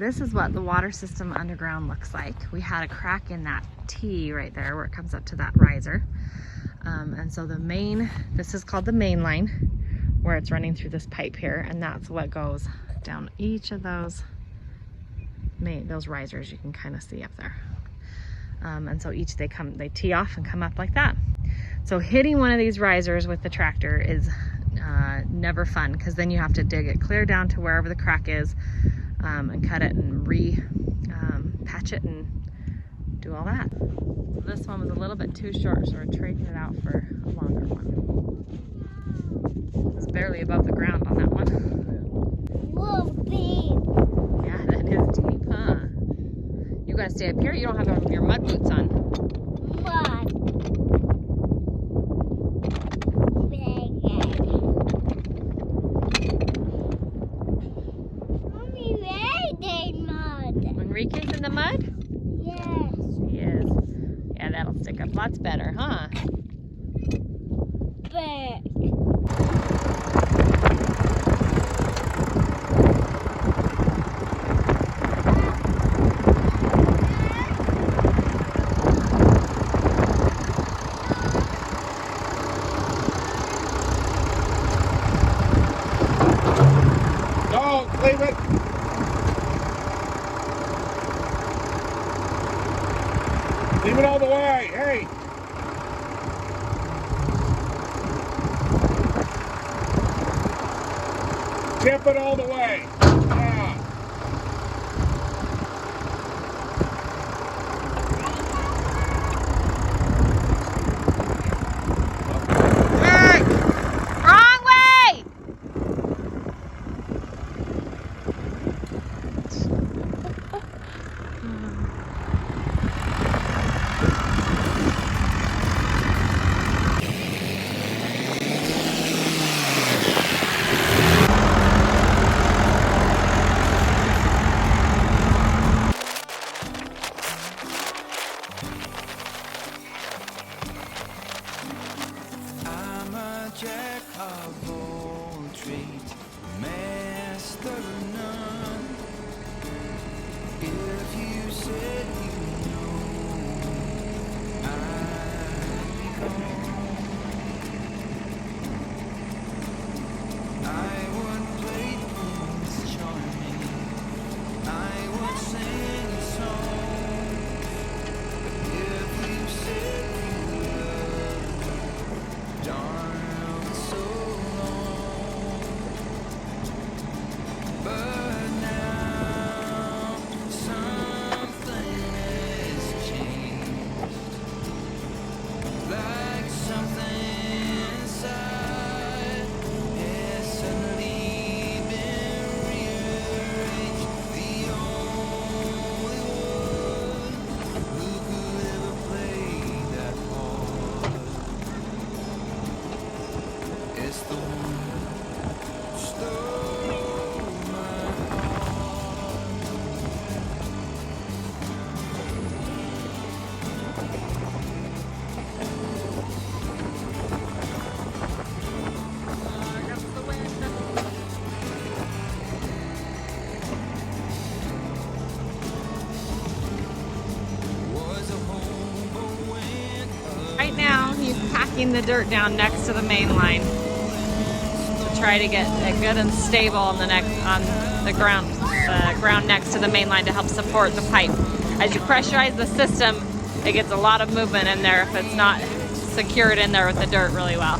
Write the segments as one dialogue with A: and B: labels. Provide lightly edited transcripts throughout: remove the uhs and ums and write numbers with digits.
A: this is what the water system underground looks like. We had a crack in that T right there where it comes up to that riser. And so this is called the main line, where it's running through this pipe here, and that's what goes down each of those risers you can kind of see up there. And so they tee off and come up like that. So hitting one of these risers with the tractor is never fun, because then you have to dig it clear down to wherever the crack is, and cut it and patch it and do all that. This one was a little bit too short, so we're trading it out for a longer one. It's barely above the ground on that one.
B: Whoa, babe.
A: Yeah, that is deep, huh? You gotta stay up here. You don't have your mud boots on.
B: Mud. Mommy, where is mud?
A: Enrique's in the mud?
B: Yes.
A: He is. Yeah, that'll stick up lots better, huh?
B: But
C: Leave it. Leave it all the way. Hey. Tip it all the way. Yeah.
A: Hey! Wrong way!
D: Jack of all trades, master of none. If you said you know, I'd be gone. I would play Prince Charming, I would sing a song. If you said you loved me, darn.
A: Right now, he's packing the dirt down next to the main line to try to get it good and stable on the ground next to the main line to help support the pipe. As you pressurize the system, it gets a lot of movement in there if it's not secured in there with the dirt really well.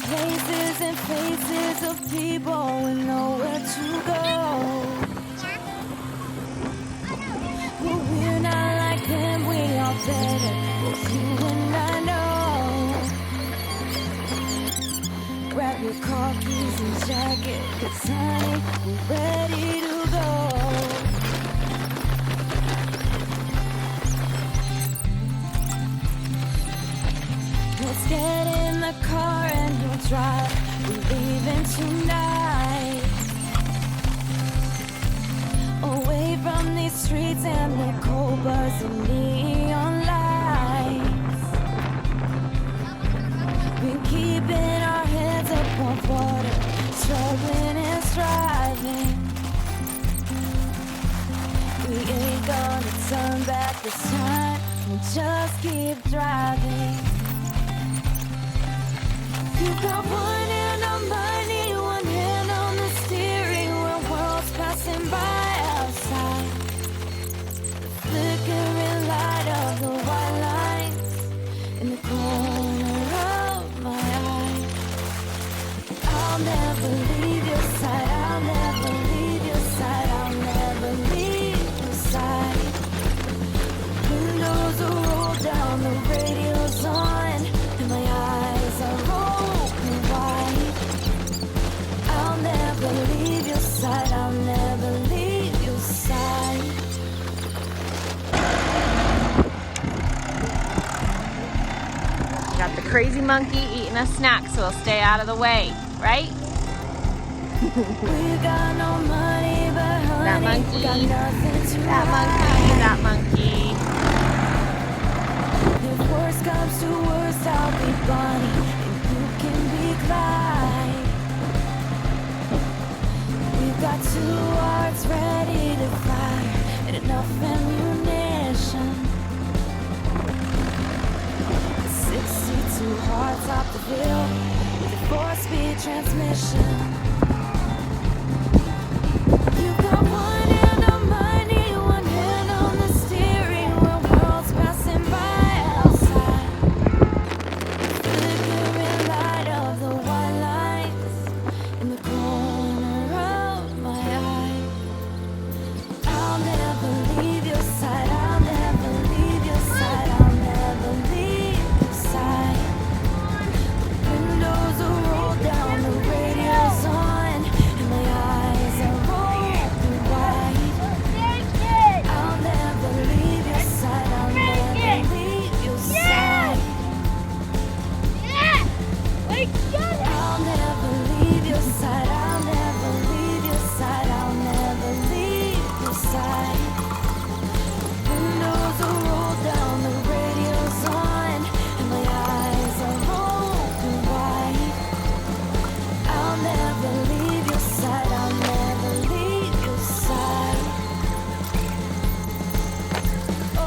D: places and faces of people with nowhere to go. But we're not like them, we are better. Both you and I know. Grab your car keys and jacket, 'cause honey, we're ready to go. Let's get in the car and we'll drive. We're leaving tonight. Away from these streets and the cold buzz of neon lights. Been keeping our heads above water, struggling and striving. We ain't gonna turn back this time. We'll just keep driving. You got one hand on money, one hand on the steering wheel, worlds passing by outside. The flickering light of the white lines in the corner of my eye. I'll never leave your side, I'll never leave your side, I'll never leave your side. Windows are rolled down, the radio's on, and my eyes are open wide. I'll never leave your side, I'll never leave your side.
A: Got the crazy monkey eating a snack, so he'll stay out of the way, right?
D: We got no money, but honey,
A: That monkey.
D: got nothing to
A: That monkey,
D: hide.
A: that monkey.
D: If worst comes to worst, I'll be Bonnie and you can be Clyde. We've got two hearts ready to fire and enough ammunition. 62 hearts off the hill with a 4-speed transmission. You got one hand on money, one hand on the steering wheel, worlds passing by outside. Flickering light of the white lines in the corner of my eye. I'll never leave your side, I'll never leave your side, I'll never leave your side. Windows are rolled down, the radio's on, and my eyes are open wide. I'll never leave your side, I'll never leave your side. I'll never leave your side, I'll never leave your side, I'll never leave your side. Windows are rolled down, the radio's on, and my eyes are open wide. I'll never leave your side, I'll never leave your side. Oh,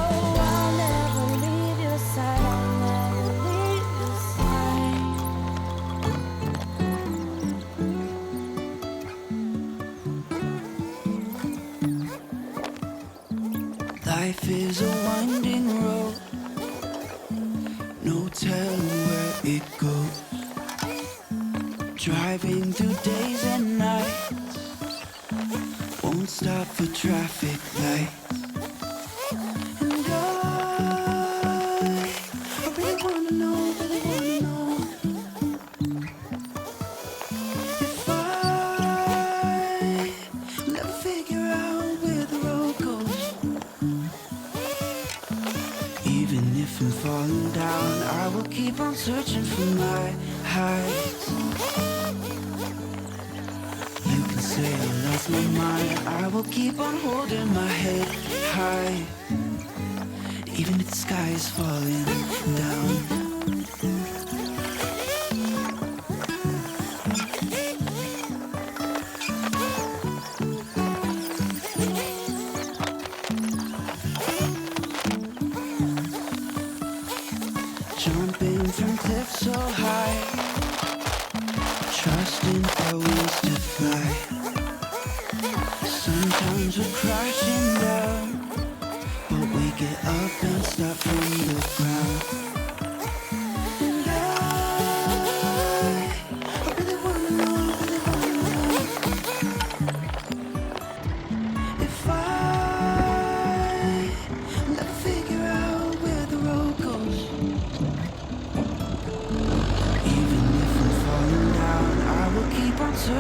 D: I'll never leave your side, I'll never leave your side.
E: Life is a winding road, no telling where it goes. Driving through days and nights, won't stop for traffic lights. And I really wanna know if I will ever figure out where the road goes. Even if I'm falling down, I will keep on searching for my heights. You can say I lost my mind, I will keep on holding my head high. Even if the sky is falling down. Jumping from cliffs so high, trusting our wings to fly. Sometimes we're crashing down, but we get up and start from the ground. And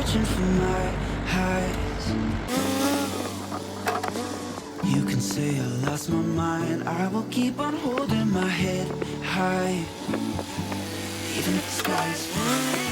E: reaching for my highs. You can say I lost my mind, I will keep on holding my head high, even if the sky's falling.